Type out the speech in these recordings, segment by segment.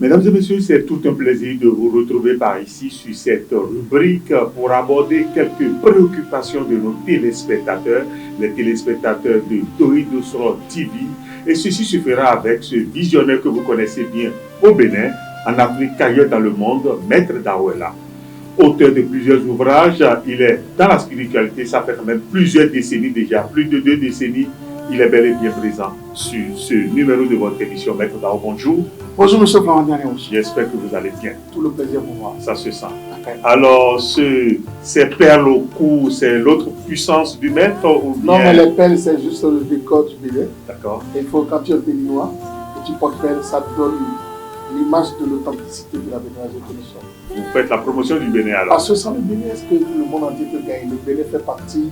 Mesdames et messieurs, c'est tout un plaisir de vous retrouver par ici sur cette rubrique pour aborder quelques préoccupations de nos téléspectateurs, les téléspectateurs de Toridosro TV. Et ceci se fera avec ce visionnaire que vous connaissez bien au Bénin, en Afrique, ailleurs dans le monde, Maître Daouela. Auteur de plusieurs ouvrages, il est dans la spiritualité, ça fait quand même plusieurs décennies déjà, plus de 2 décennies. Il est bel et bien présent sur ce numéro de votre émission. Maître Dao, bonjour. Bonjour, monsieur Flamandien. J'espère que vous allez bien. Tout le plaisir pour moi. Ça se sent. Okay. Alors, ces perles au cou, c'est l'autre puissance du maître ou bien... Non, mais les perles, c'est juste le décor du bébé. D'accord. Il faut, quand tu es béninois et tu portes perles, ça te donne l'image de l'authenticité de la béninoiserie que nous sommes. Vous faites la promotion du Bénin alors? Parce que sans le Bénin, est-ce que le monde entier peut gagner? Le Bénin fait partie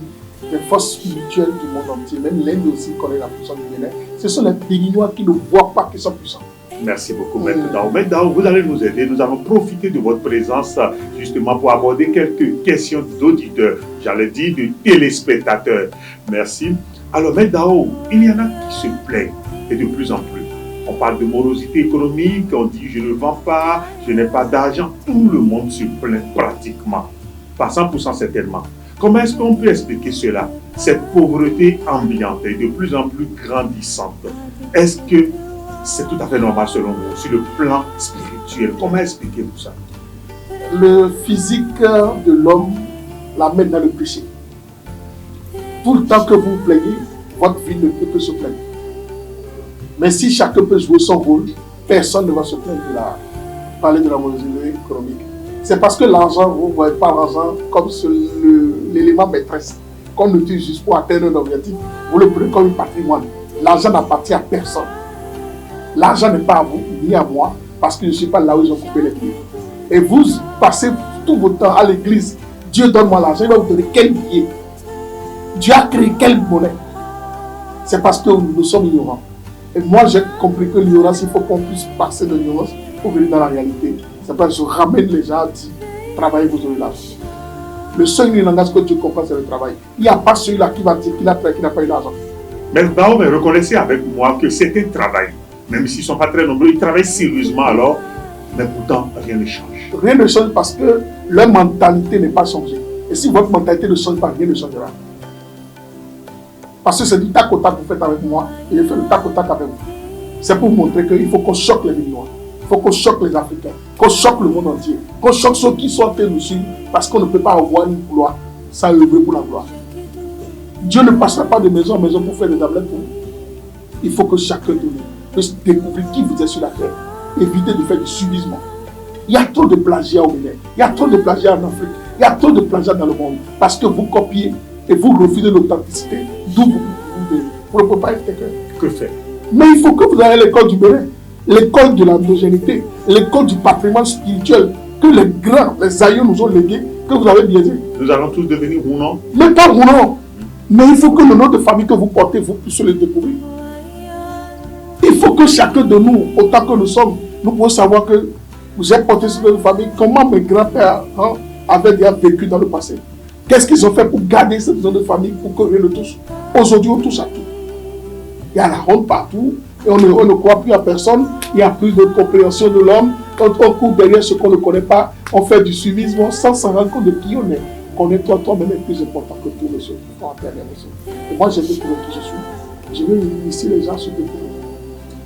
des forces spirituelles du monde entier. Même l'Inde aussi connaît la puissance du Bénin. Ce sont les Béninois qui ne voient pas qu'ils sont puissants. Merci beaucoup, Maître Dao. Maître Dao, vous allez nous aider. Nous allons profiter de votre présence justement pour aborder quelques questions d'auditeurs, j'allais dire de téléspectateurs. Merci. Alors, Maître Dao, il y en a qui se plaignent, et de plus en plus. On parle de morosité économique, on dit je ne vends pas, je n'ai pas d'argent. Tout le monde se plaint pratiquement, pas 100% certainement. Comment est-ce qu'on peut expliquer cela? Cette pauvreté ambiante est de plus en plus grandissante. Est-ce que c'est tout à fait normal selon vous, sur le plan spirituel? Comment expliquez-vous ça? Le physique de l'homme l'amène dans le péché. Tout le temps que vous vous plaignez, votre vie ne peut que se plaindre. Mais si chacun peut jouer son rôle, personne ne va se plaindre de parler de la morosité économique. C'est parce que l'argent, vous ne voyez pas l'argent comme l'élément maîtresse qu'on utilise juste pour atteindre un objectif. Vous le prenez comme un patrimoine. L'argent n'appartient à personne. L'argent n'est pas à vous, ni à moi, parce que je ne suis pas là où ils ont coupé les pieds. Et vous passez tout votre temps à l'église. Dieu donne-moi l'argent, il va vous donner quel billet? Dieu a créé quelle monnaie? C'est parce que nous sommes ignorants. Et moi, j'ai compris que l'ignorance, il faut qu'on puisse passer de l'ignorance pour venir dans la réalité. C'est parce que je ramène les gens à dire, travaillez, vous aurez l'argent. Le seul langage que Dieu comprend, c'est le travail. Il n'y a pas celui-là qui va dire qu'il n'a pas eu l'argent. Mais Dao, reconnaissez avec moi que c'est un travail. Même s'ils ne sont pas très nombreux, ils travaillent sérieusement alors, mais pourtant, rien ne change. Rien ne change parce que leur mentalité n'est pas changée. Et si votre mentalité ne change pas, rien ne changera. Parce que c'est du tac au tac que vous faites avec moi, et je fais le tac au tac avec vous. C'est pour montrer qu'il faut qu'on choque les Béninois, il faut qu'on choque les Africains, qu'on choque le monde entier, qu'on choque ceux qui sont en train de nous suivre, parce qu'on ne peut pas avoir une gloire sans œuvrer pour la gloire. Dieu ne passera pas de maison en maison pour faire des tablettes pour vous. Il faut que chacun de nous puisse découvrir qui vous êtes sur la terre. Évitez de faire du subissement. Il y a trop de plagiat au Bénin, il y a trop de plagiat en Afrique, il y a trop de plagiat dans le monde, parce que vous copiez et vous refusez l'authenticité. D'où vous ne pouvez pas être quelqu'un. Que faire? Mais il faut que vous ayez l'école du Bénin, l'école de l'endogénité, l'école du patrimoine spirituel que les grands, les aïeux nous ont légué, que vous avez biaisé. Nous allons tous devenir Rounon. Mais pas Rounon. Mais il faut que le nom de famille que vous portez, vous puissiez le découvrir. Il faut que chacun de nous, autant que nous sommes, nous pouvons savoir que vous êtes porté sur notre famille, comment mes grands-pères avaient déjà vécu dans le passé. Qu'est-ce qu'ils ont fait pour garder cette zone de famille, pour que rien ne touche? Aujourd'hui, on touche à tout. Il y a la honte partout, et on ne croit plus à personne. Il y a plus de compréhension de l'homme. Quand on court derrière ce qu'on ne connaît pas, on fait du suivisme sans s'en rendre compte de qui on est. Connais-toi toi-même est plus important que tout le monde. Et moi, j'ai découvert qui je suis. Je veux initier les gens sur découvrir.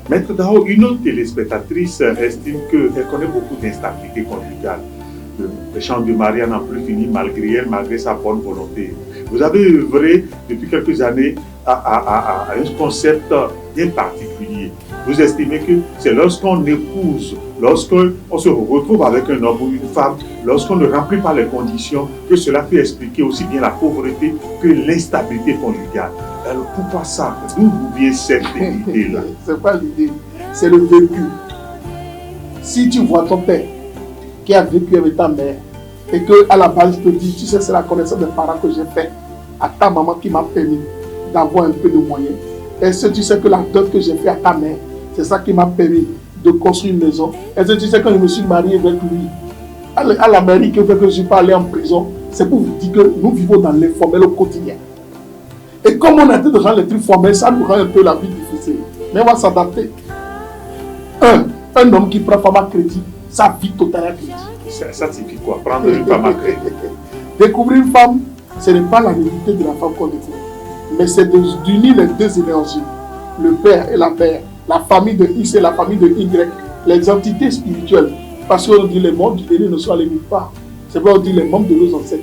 Maître Dao, une autre téléspectatrice estime qu'elle connaît beaucoup d'instabilité conjugale. Le chant de Maria n'a plus fini malgré elle, malgré sa bonne volonté. Vous avez œuvré depuis quelques années à un concept bien particulier. Vous estimez que c'est lorsqu'on épouse, lorsqu'on se retrouve avec un homme ou une femme, lorsqu'on ne remplit pas les conditions, que cela peut expliquer aussi bien la pauvreté que l'instabilité conjugale. Alors pourquoi ça? D'où vous vient cette idée-là? Ce n'est pas l'idée, c'est le vécu. Si tu vois ton père qui a vécu avec ta mère et qu'à la base, il te dit, tu sais, c'est la connaissance des parents que j'ai fait à ta maman qui m'a permis d'avoir un peu de moyens. Est-ce que tu sais que la dot que j'ai fait à ta mère, c'est ça qui m'a permis de construire une maison? Est-ce que tu sais que je me suis marié avec lui à l'Amérique, que je ne suis pas allé en prison? C'est pour vous dire que nous vivons dans l'informel au quotidien. Et comme on a été dans les trucs formels, ça nous rend un peu la vie difficile. Mais on va s'adapter. Un homme qui prend femme à crédit, sa vie totale à crédit. Ça signifie quoi? Prendre une femme à crédit. Découvrir une femme, ce n'est pas la réalité de la femme qu'on découvre. Mais c'est d'unir les deux énergies. Le père et la mère. La famille de X et la famille de Y. Les entités spirituelles. Parce qu'on dit les membres du dernier ne sont allés nulle part. C'est vrai, on dit les membres de nos ancêtres.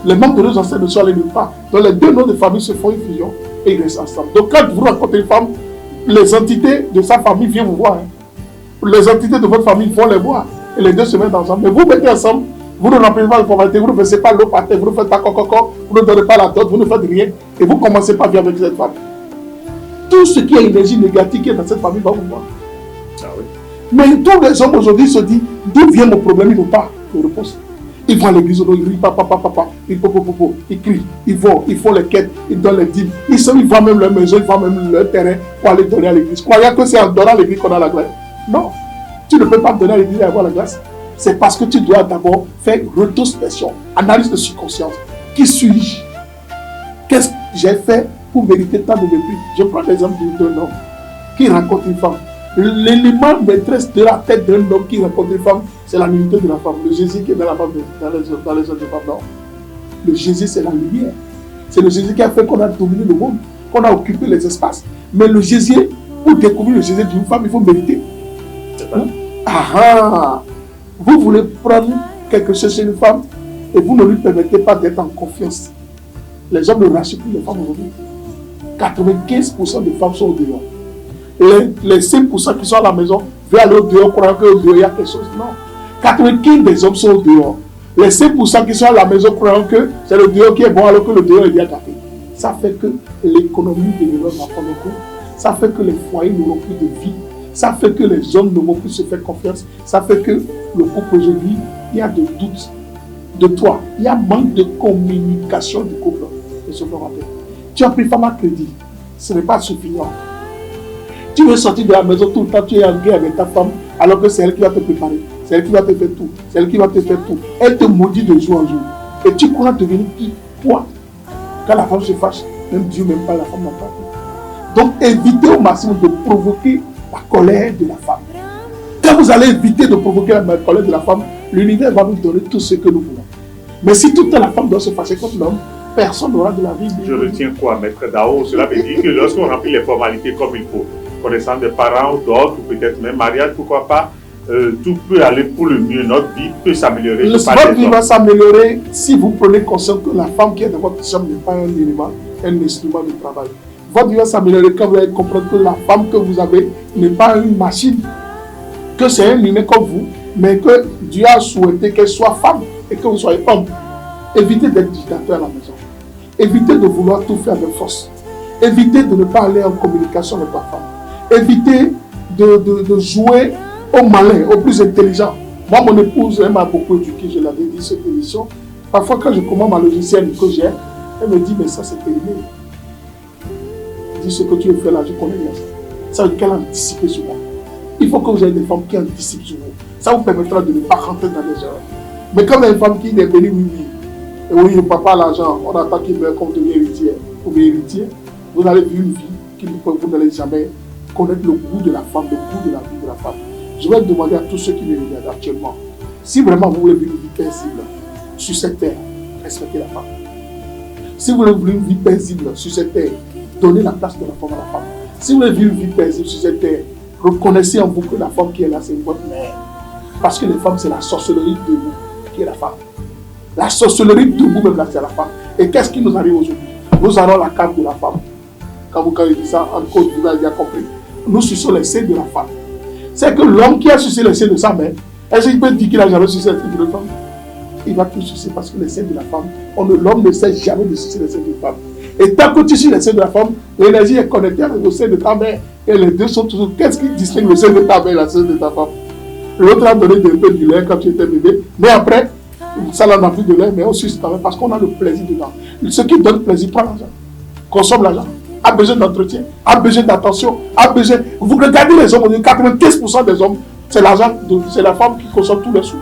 Les membres de nos ancêtres ne sont allés nulle part. Donc les deux noms de famille se font une fusion et ils restent ensemble. Donc quand vous rencontrez une femme, les entités de sa famille viennent vous voir. Hein. Les entités de votre famille vont les voir. Et les deux se mettent ensemble. Mais vous mettez ensemble, vous ne remplissez pas la formalité, vous ne faisiez pas l'eau par terre, vous ne faites pas coco, vous ne donnez pas la dot, vous ne faites rien. Et vous commencez pas à vivre avec cette femme. Tout ce qui est énergie négative qui est dans cette famille va vous voir. Ah oui. Mais tous les hommes aujourd'hui se disent, d'où vient mon problème, ils n'ont pas de réponse. Ils vont à l'église, ils crient, papa, ils crient, ils vont, ils font les quêtes, ils donnent les dîmes. Ils vendent même leur maison, ils vendent même leur terrain pour aller donner à l'église. Croyez que c'est en donnant à l'église qu'on a la grâce. Non, tu ne peux pas donner à l'église et avoir la grâce. C'est parce que tu dois d'abord faire rétrospection, analyse de subconscience. Qui suis-je? Qu'est-ce que j'ai fait pour mériter tant de mépris? Je prends l'exemple d'un homme qui rencontre une femme. L'élément maîtresse de la tête d'un homme qui rencontre une femme, c'est la nullité de la femme. Le Jésus qui est dans la femme, dans les autres femmes, non. Le Jésus, c'est la lumière. C'est le Jésus qui a fait qu'on a dominé le monde, qu'on a occupé les espaces. Mais le Jésus, pour découvrir le Jésus d'une femme, il faut mériter. Vous voulez prendre quelque chose chez une femme et vous ne lui permettez pas d'être en confiance. Les hommes ne rachètent plus les femmes aujourd'hui. 95% des femmes sont au dehors. Les 5% qui sont à la maison veulent aller au dehors, croyant qu'au dehors il y a quelque chose. Non. 95% des hommes sont au dehors. Les 5% qui sont à la maison croyant que c'est le dehors qui est bon alors que le dehors est bien gâté. Ça fait que l'économie de l'Europe va prendre le coup. Ça fait que les foyers n'auront plus de vie. Ça fait que les hommes ne vont plus se faire confiance. Ça fait que le couple aujourd'hui, il y a de doutes de toi. Il y a manque de communication du couple. Et ce qu'on rappelle. Tu as pris femme à crédit. Ce n'est pas suffisant. Tu veux sortir de la maison tout le temps, tu es en guerre avec ta femme, alors que c'est elle qui va te préparer. C'est elle qui va te faire tout. C'est elle qui va te faire tout. Elle te maudit de jour en jour. Et tu crois devenir qui? Toi. Quand la femme se fâche, même Dieu, même pas la femme n'a pas. Donc évitez au maximum de provoquer la colère de la femme. Quand vous allez éviter de provoquer la colère de la femme, l'univers va nous donner tout ce que nous voulons. Mais si toute la femme doit se fâcher contre l'homme, personne n'aura de la vie. Je retiens quoi, Maître Dao? Cela veut dire que lorsqu'on remplit les formalités comme il faut, connaissant des parents ou d'autres, ou peut-être même mariage, pourquoi pas, tout peut aller pour le mieux, notre vie peut s'améliorer. Votre vie va s'améliorer si vous prenez conscience que la femme qui est dans votre chambre n'est pas un élément, un instrument de travail. Votre vie va s'améliorer quand vous allez comprendre que la femme que vous avez n'est pas une machine, que c'est un humain comme vous, mais que Dieu a souhaité qu'elle soit femme et que vous soyez homme. Évitez d'être dictateur à la maison. Évitez de vouloir tout faire de force. Évitez de ne pas aller en communication avec votre femme. Évitez de jouer au malin, au plus intelligent. Moi, mon épouse, elle m'a beaucoup éduqué, je l'avais dit, cette émission. Parfois, quand je commande ma logiciel que j'ai, elle me dit, mais ça, c'est terminé. Dis ce que tu veux faire là, je connais bien ça. Ça veut dire qu'elle a anticipé sur moi. Il faut que vous ayez des femmes qui anticipent sur vous. Ça vous permettra de ne pas rentrer dans les erreurs. Mais quand vous avez une femme qui est venue, et oui, le papa a l'argent, on attend qu'il meure comme devient héritier, ou bien héritier, vous allez vivre une vie qui vous n'allez jamais connaître le goût de la femme, le goût de la vie de la femme. Je vais demander à tous ceux qui me regardent actuellement, si vraiment vous voulez vivre une vie paisible sur cette terre, respectez la femme. Si vous voulez vivre une vie paisible sur cette terre, donnez la place de la femme à la femme. Si vous voulez vivre une vie paisible sur cette terre, reconnaissez en vous que la femme qui est là, c'est votre mère. Parce que les femmes, c'est la sorcellerie de vous qui est la femme. La sorcellerie de vous-même, là, c'est la femme. Et qu'est-ce qui nous arrive aujourd'hui? Nous avons la carte de la femme. Quand vous dites ça, en cause, vous avez bien compris. Nous suçons les seins de la femme. C'est que l'homme qui a sucé les seins de sa mère, est-ce qu'il peut dire qu'il n'a jamais sucé les seins de la femme? Il va tout sucer parce que les seins de la femme, l'homme ne sait jamais de sucer les seins de la femme. Et tant que tu suces les seins de la femme, l'énergie est connectée avec le sein de ta mère. Et les deux sont toujours. Qu'est-ce qui distingue le sein de ta mère et le sein de ta femme? L'autre a donné un peu du lait quand tu étais bébé. Mais après, ça n'en a plus de lait, mais on suce quand même parce qu'on a le plaisir dedans. Ce qui donne plaisir, prend l'argent. Consomme l'argent. A besoin d'entretien, a besoin d'attention, a besoin. Vous regardez les hommes, 95% des hommes, c'est l'argent, c'est la femme qui consomme tous les sous.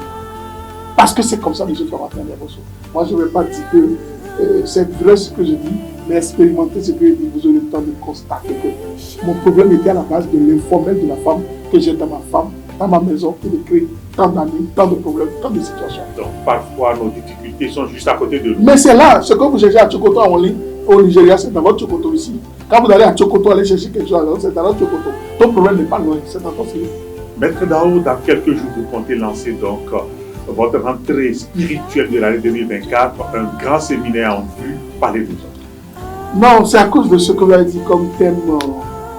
Parce que c'est comme ça que les autres vont atteindre les ressources. Moi, je ne vais pas dire que c'est vrai ce que je dis, mais expérimentez ce que je dis, vous aurez le temps de constater que mon problème était à la base de l'informel de la femme que j'ai dans ma femme, dans ma maison, qui me crée tant d'amis, tant de problèmes, tant de situations. Donc, parfois, nos difficultés sont juste à côté de nous. Mais c'est là, ce que vous cherchez à Tchokoto en ligne, au Nigeria, c'est dans votre Tchokoto ici. Quand vous allez à Tchokoto aller chercher quelque chose, c'est dans votre Tchokoto. Ton problème n'est pas loin, c'est dans ton pays. Maître Dao, dans quelques jours, vous comptez lancer donc votre rentrée spirituelle de l'année 2024, un grand séminaire en vue. Parlez-nous. Non, c'est à cause de ce que vous avez dit comme thème,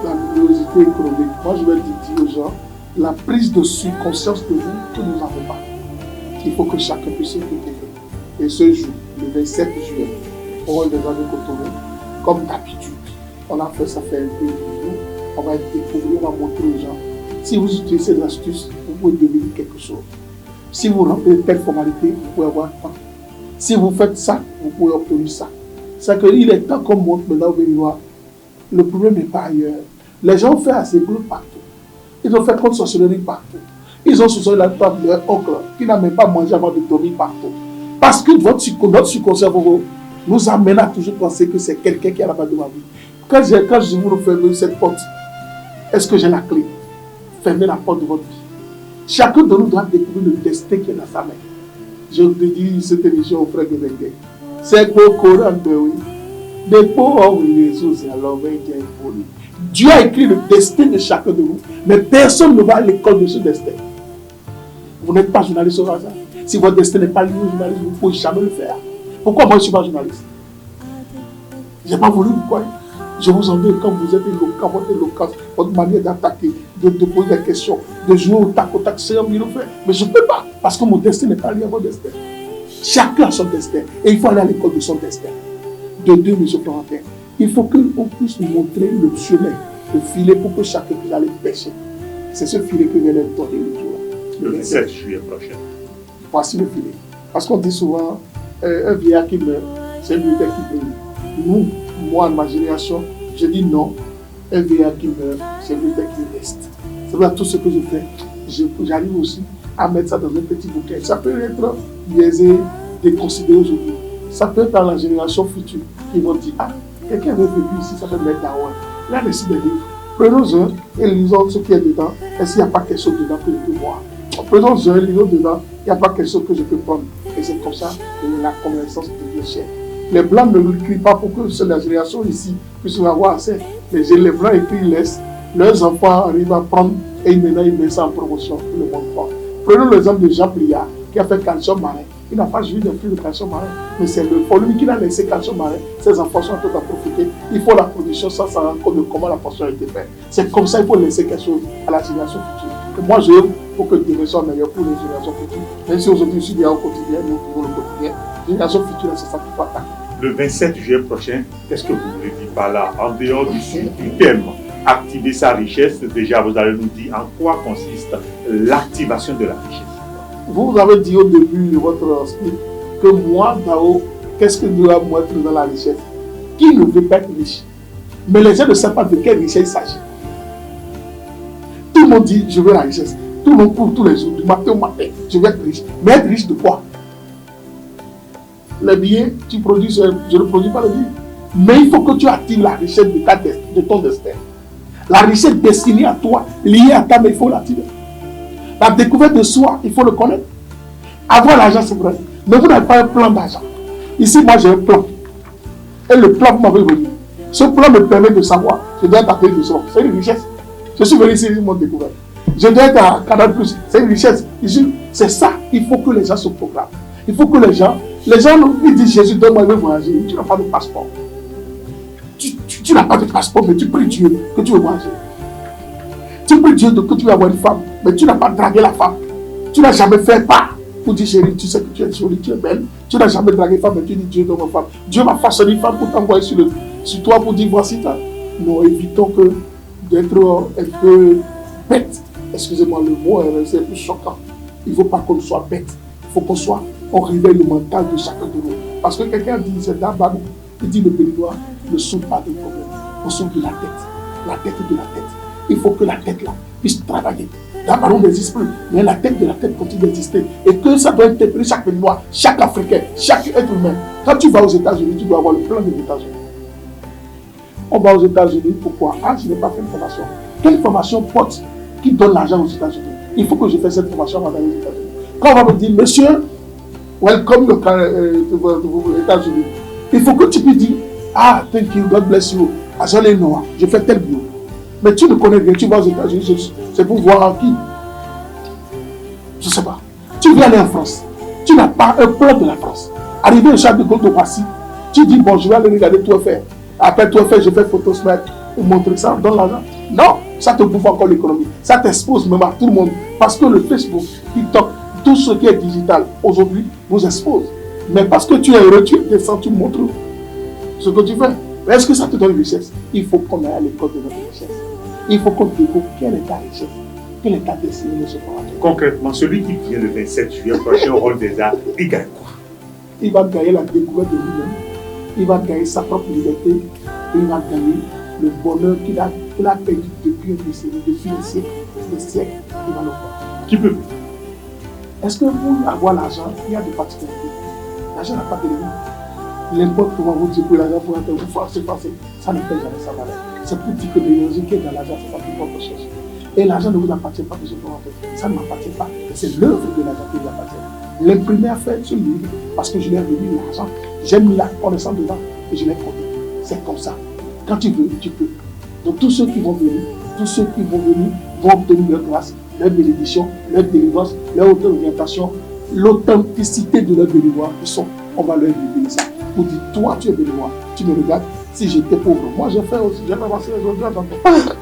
la numerosité économique. Moi, je vais dire aux gens, la prise de conscience de vous que nous n'avons pas. Il faut que chacun puisse se préparer. Et ce jour, le 27 juillet, on va les années Cotonou, comme d'habitude. On a fait ça fait un peu de jour. On va découvrir, on va montrer aux gens. Si vous utilisez ces astuces, vous pouvez devenir quelque chose. Si vous remplissez telle formalité, vous pouvez avoir tant. Si vous faites ça, vous pouvez obtenir ça. C'est qu'il est temps qu'on montre maintenant au Béninois. Le problème n'est pas ailleurs. Les gens ont fait assez bleu partout. Ils ont fait contre sorcellerie partout. Ils ont soupçonné la table de leur oncle qui n'a même pas mangé avant de dormir partout. Parce que notre subconscient nous amène à toujours penser que c'est quelqu'un qui est à la base de ma vie. Quand je vous ferme cette porte, est-ce que j'ai la clé? Fermez la porte de votre vie. Chacun de nous doit découvrir le destin qui est dans sa main. Je vous dis cette émission au frère Guébengue. C'est pour Coran de oui. Dieu a écrit le destin de chacun de vous, mais personne ne va à l'école de ce destin. Vous n'êtes pas journaliste au hasard. Si votre destin n'est pas lié au journalisme, vous ne pouvez jamais le faire. Pourquoi moi je ne suis pas journaliste? Je n'ai pas voulu, vous croyez? Je vous en veux quand vous êtes éloquent, votre manière d'attaquer, de poser des questions, de jouer au tac, c'est un mieux faire. Mais je ne peux pas, parce que mon destin n'est pas lié à votre destin. Chacun a son destin, et il faut aller à l'école de son destin. De Dieu, M. Florentin. Il faut qu'on puisse nous montrer le chemin, le filet pour que chacun puisse aller pêcher. C'est ce filet que vient de donner le jour. Le 27 juillet prochain. Voici le filet. Parce qu'on dit souvent, un vieillard qui meurt, c'est un militaire qui brûle. Nous, moi, ma génération, je dis non. Un vieillard qui meurt, c'est un militaire qui reste. C'est vrai, tout ce que je fais, j'arrive aussi à mettre ça dans un petit bouquet. Ça peut être biaisé, déconsidéré aujourd'hui. Ça peut être dans la génération future. Ils vont dire, ah, quelqu'un avait vécu ici, ça peut mettre Daouin. Il a laissé des livres. Prenons-un et lisons ce qui est dedans. Est-ce qu'il n'y a pas quelque chose dedans que je peux voir? Prenons-un, lisons dedans. Il n'y a pas quelque chose que je peux prendre. Et c'est comme ça que la connaissance devient chère. Les Blancs ne l'écrivent pas pour que la génération ici puisse en avoir assez. Les Blancs écrivent, ils laissent. Leurs enfants arrivent à prendre et maintenant ils mettent ça en promotion. Tout le monde croit. Prenons l'exemple de Jean Pliard qui a fait calcium marin. Il n'a pas joué d'un prix de calcium marin, mais c'est pour lui qui a laissé calcium marin. Ses enfants sont tous à profiter. Il faut la production sans s'en rendre compte de comment la production a été faite. C'est comme ça qu'il faut laisser quelque chose à la génération future. Et moi, je veux pour que demain soit meilleur pour les générations futures. Même si aujourd'hui, je suis bien au quotidien, nous trouvons le quotidien. Les générations futures, c'est ça qu'il faut attaquer. Le 27 juillet prochain, qu'est-ce que vous voulez dire par là? En dehors du thème, activer sa richesse, déjà vous allez nous dire en quoi consiste l'activation de la richesse. Vous avez dit au début de votre speech que moi, Dao, qu'est-ce que nous allons être dans la richesse? Qui ne veut pas être riche? Mais les gens ne savent pas de quelle richesse il s'agit. Tout le monde dit, je veux la richesse. Tout le monde court tous les jours, du matin au matin, je veux être riche. Mais être riche de quoi? Les billets, tu produis, je ne produis pas les billets. Mais il faut que tu actives la richesse de ton destin. La richesse destinée à toi, liée à ta, mais il faut l'activer. La découverte de soi, il faut le connaître. Avoir l'argent, c'est vrai. Mais vous n'avez pas un plan d'argent. Ici, moi, j'ai un plan. Et le plan, vous m'avez venu. Ce plan me permet de savoir. Je dois être à de soi. C'est une richesse. Je suis venu ici, ils m'ont découvert. Je dois être à Canal+. C'est une richesse. C'est ça. Il faut que les gens se programment. Il faut que les gens ils disent Jésus, donne-moi, je veux voyager. Tu n'as pas de passeport. Tu n'as pas de passeport, mais tu pries Dieu que tu veux voyager. Tu pries Dieu que tu veux avoir une femme, mais tu n'as pas dragué la femme. Tu n'as jamais fait pas pour dire chérie, tu sais que tu es jolie, tu es belle. Tu n'as jamais dragué femme, mais tu dis Dieu donne ma femme. Dieu va façonner une femme pour t'envoyer sur toi pour dire voici ta. Non, évitons d'être un peu bête excusez-moi le mot, c'est plus choquant. Il ne faut pas qu'on soit bête. Il faut qu'on réveille le mental de chacun de nous. Parce que quelqu'un dit, c'est d'Abarou, il dit le Béninois ne souffre pas de problème. On souffre de la tête de la tête. Il faut que la tête là puisse travailler. D'Abarou n'existe plus, mais la tête de la tête continue d'exister. Et que ça doit interpeller chaque Béninois, chaque Africain, chaque être humain. Quand tu vas aux États-Unis, tu dois avoir le plan des États-Unis. On va aux États-Unis, pourquoi? Ah, je n'ai pas fait une formation. Quelle formation porte qui donne l'argent aux États-Unis? Il faut que je fasse cette formation avant d'aller aux États-Unis. Quand on va me dire, monsieur, welcome aux États-Unis, il faut que tu puisses dire, ah, thank you, God bless you, Azole Noah, je fais tel boulot. Mais tu ne connais rien, tu vas aux États-Unis, c'est pour voir qui? Je ne sais pas. Tu viens aller en France, tu n'as pas un plan de la France. Arrivé au Charles de Gaulle de Passy, tu dis, bon, je vais aller regarder tout faire. Après tout fait, je fais photosmart et montrer ça, donne l'argent. Non, ça te bouffe encore l'économie. Ça t'expose même à tout le monde. Parce que le Facebook, TikTok, tout ce qui est digital aujourd'hui vous expose. Mais parce que tu es heureux, tu descends, tu montres ce que tu fais. Mais est-ce que ça te donne une richesse? Il faut qu'on aille à l'école de notre richesse. Il faut qu'on découvre quelle est ta richesse, quel est ta destinée de ce formateur. Concrètement, celui qui vient le 27 juillet prochain au rôle des arts, il gagne quoi? Il va gagner la découverte de lui-même. Il va gagner sa propre liberté et il va gagner le bonheur qu'il a perdu depuis des siècles. Il va le voir. Qui peut? Est-ce que pour avoir l'argent, il y a des particularités? L'argent n'a pas de limite. N'importe comment vous dites que l'argent pour vous forcer, ça ne fait jamais sa valeur. C'est plus dit que l'énergie qui est dans l'argent, c'est sa plus propre chose. Et l'argent ne vous appartient pas, monsieur le fait. Ça ne m'appartient pas. C'est l'œuvre de l'argent qui vous appartient. L'imprimé a fait ce livre parce que je l'ai remis l'argent. J'ai mis la connaissance dedans et je l'ai compté. C'est comme ça. Quand tu veux, tu peux. Donc tous ceux qui vont venir vont obtenir leur grâce, leur bénédiction, leur délivrance, leur orientation, l'authenticité de leur bénévoire. On va leur révéler ça. Pour dire, toi tu es bénévoire, tu me regardes, si j'étais pauvre. Moi j'ai fait aussi, j'ai avancé les autres dans ton temps.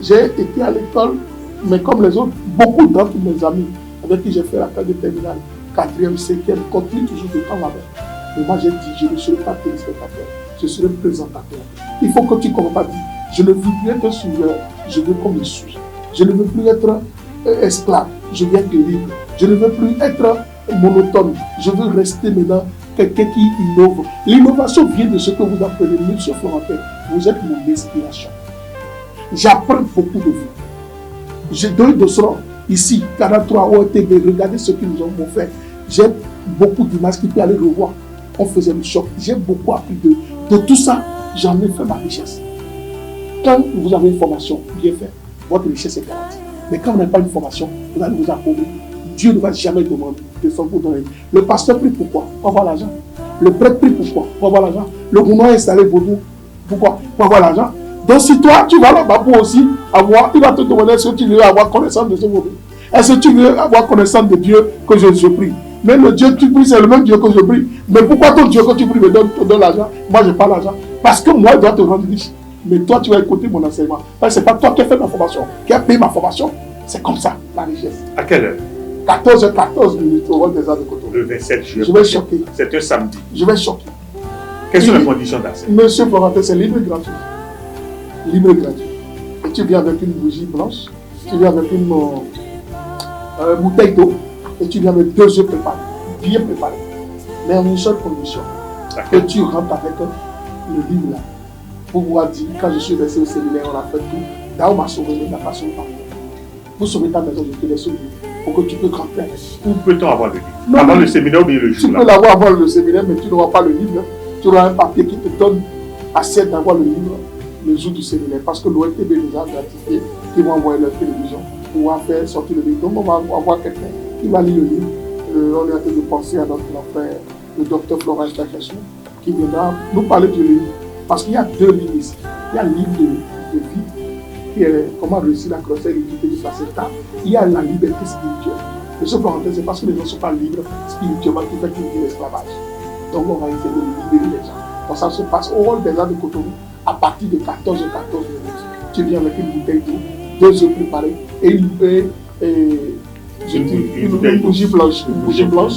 J'ai été à l'école, mais comme les autres, beaucoup d'entre mes amis avec qui j'ai fait la classe de terminale, 4e, 5e, continuent toujours de temps avec. Mais moi j'ai dit, je ne serai pas téléspectateur, je serai présentateur. Il faut que tu comprennes, je ne veux plus être suiveur, je veux comme je suis. Je ne veux plus être esclave, je veux être libre. Je ne veux plus être monotone, je veux rester maintenant quelqu'un qui innove. L'innovation vient de ce que vous appelez, monsieur Florentin, vous êtes mon inspiration. J'apprends beaucoup de vous. J'ai donné de cela ici, 43 OTB, regardez ce qu'ils nous ont fait. J'ai beaucoup d'images qui peuvent aller revoir. On faisait le choc. J'ai beaucoup appris de tout ça. J'en ai fait ma richesse. Quand vous avez une formation bien faite, votre richesse est garantie. Mais quand vous n'avez pas une formation, vous allez vous appauvrir. Dieu ne va jamais demander de vous donner. Le pasteur prie pourquoi? Pour avoir l'argent. Le prêtre prie pourquoi? Pour avoir l'argent. Le gouvernement est installé pour vous. Pourquoi? Pour avoir l'argent. Donc si toi, tu vas là-bas pour aussi avoir, il va te demander est-ce que tu veux avoir connaissance de ce monde. Est-ce que tu veux avoir connaissance de Dieu que je prie? Mais le Dieu que tu pries, c'est le même Dieu que je prie. Mais pourquoi ton Dieu que tu pries me donne l'argent? Moi, je n'ai pas l'argent. Parce que moi, je dois te rendre riche. Mais toi, tu vas écouter mon enseignement. Parce que ce n'est pas toi qui as fait ma formation, qui a payé ma formation. C'est comme ça, la richesse. À quelle heure? 14h14 minutes au rôle des arts de Cotonou. Le 27 juillet. Je vais choquer. C'est un samedi. Je vais choquer. Quelles sont les conditions d'accès? Monsieur Florentin, c'est libre et gratuit. Libre et gratuit. Et tu viens avec une bougie blanche, tu viens avec une bouteille d'eau, et tu viens avec 2 œufs préparés, bien préparés. Mais en une seule condition, que tu rentres avec le livre là, pour pouvoir dire, quand je suis resté au séminaire, on a fait tout, Dao m'a sauvé, mais n'a pas sauvé. Pour sauver ta maison, je te laisse sauver, pour que tu peux rentrer avec. Où peut-on avoir le livre? Non, avant le séminaire ou bien le jour? Tu peux l'avoir avant le séminaire, mais tu n'auras pas le livre. Tu auras un papier qui te donne assiette d'avoir le livre le jour du séminaire. Parce que l'OLTB nous a gratifié, qui vont envoyer leur télévision pour pouvoir faire sortir le livre. Donc on va avoir quelqu'un qui va lire le livre. On est en train de penser à notre frère, le docteur Florent Stachachou, qui viendra nous parler du livre. Parce qu'il y a 2 livres ici. Il y a le livre de vie, qui est comment réussir la grossesse et l'équité du placenta. Il y a la liberté spirituelle. Et ce Florentin, c'est parce que les gens ne sont pas libres spirituellement qui fait qu'ils vivent l'esclavage. Donc on va essayer de libérer les gens. Donc ça se passe au rôle des arts de Cotonou à partir de 14h14 minutes. Tu viens avec une bouteille d'eau, 2 œufs préparés et une bougie blanche. Une bougie blanche,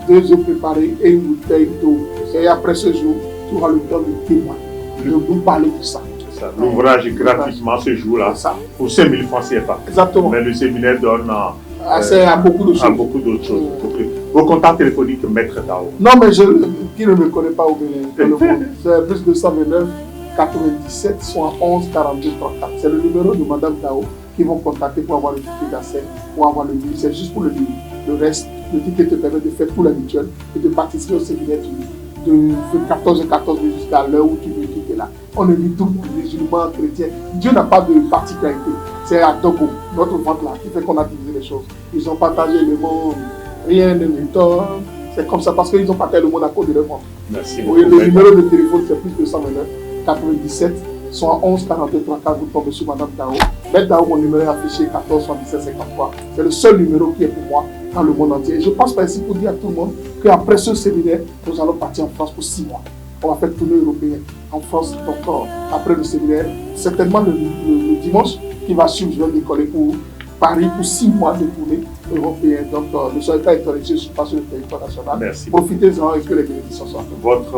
2 œufs préparés et une bouteille d'eau. Et après ce jour, tu auras le temps de témoigner, de nous parler de ça. ça. L'ouvrage gratuitement ce jour-là Ça. pour 5 000 francs CFA. Exactement. Mais le séminaire donne Assez à beaucoup de choses. à beaucoup d'autres choses. Vos contacts téléphoniques, Maître Dao. Non, mais qui ne me connaît pas au Bénin, dans le monde, c'est plus 229 97 71 42 34. C'est le numéro de Madame Dao qui vont contacter pour avoir le ticket d'accès, pour avoir le livre. C'est juste pour le livre. Le reste, le ticket te permet de faire tout l'habituel et de participer au séminaire de 14h jusqu'à l'heure où tu veux quitter là. On est tout, musulmans, chrétiens. Dieu n'a pas de particularité. C'est à Togo, notre vente là, qui fait qu'on a divisé les choses. Ils ont partagé le monde, rien de Newton. C'est comme ça parce qu'ils ont partagé le monde à cause de leur vente. Merci beaucoup. Oui, le numéro de téléphone, c'est plus 229 97 71 42 34. Vous tombez sur Madame Dao. Maître Dao, mon numéro est affiché 14 77 53. C'est le seul numéro qui est pour moi dans le monde entier. Et je passe par ici pour dire à tout le monde qu'après ce séminaire, nous allons partir en France pour 6 mois. On va faire tournée européenne en France. Donc, après le séminaire, certainement le dimanche qui va suivre, je vais décoller pour Paris pour 6 mois de tournée européenne. Donc, ne soyez pas étonnés, je suis pas sur le territoire national. Merci. Profitez-en et que les bénédictions soient. Votre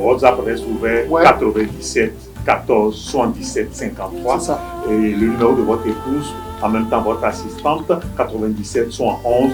WhatsApp reste ouvert, Ouais. 97 14 77 53. C'est ça. Et le numéro de votre épouse, en même temps votre assistante, 97 71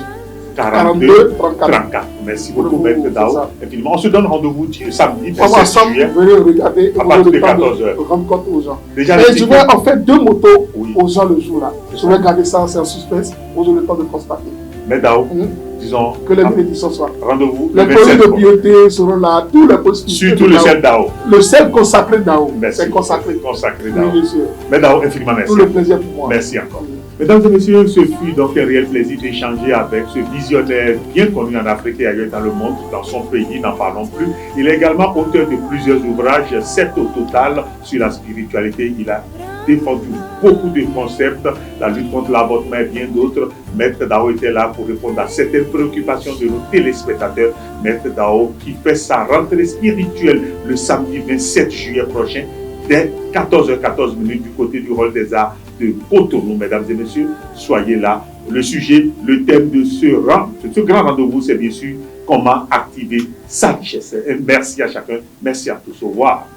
42 34. Merci beaucoup, Maître Dao. Infiniment. On se donne rendez-vous samedi, On va ensemble venir regarder et à vous partir de le temps 14 heures. de rendre compte aux gens. Déjà, Et je vais en faire 2 motos Oui. aux gens le jour là. Je vais garder ça, c'est un suspense. Vous aurez le temps de constater. Maître Dao, Mhm. disons, Que les bénédictions soient. rendez-vous Les le produits 27 de beauté seront là, tous les produits. surtout le sel Dao. Le sel consacré Dao. Merci. C'est consacré. Consacré Oui, Dao. monsieur. Maître Dao, infiniment merci. Tout le plaisir pour moi. Merci encore. Mesdames et messieurs, ce fut donc un réel plaisir d'échanger avec ce visionnaire bien connu en Afrique et ailleurs dans le monde, dans son pays, n'en parlons plus. Il est également auteur de plusieurs ouvrages, 7 au total, sur la spiritualité. Il a défendu beaucoup de concepts, la lutte contre l'avortement et bien d'autres. Maître Dao était là pour répondre à certaines préoccupations de nos téléspectateurs. Maître Dao qui fait sa rentrée spirituelle le samedi 27 juillet prochain, dès 14h14 du côté du Hall des Arts de Cotonou. Mesdames et messieurs, soyez là. Le sujet, le thème de ce grand rendez-vous, c'est bien sûr comment activer sa richesse. Et merci à chacun, merci à tous. Au revoir.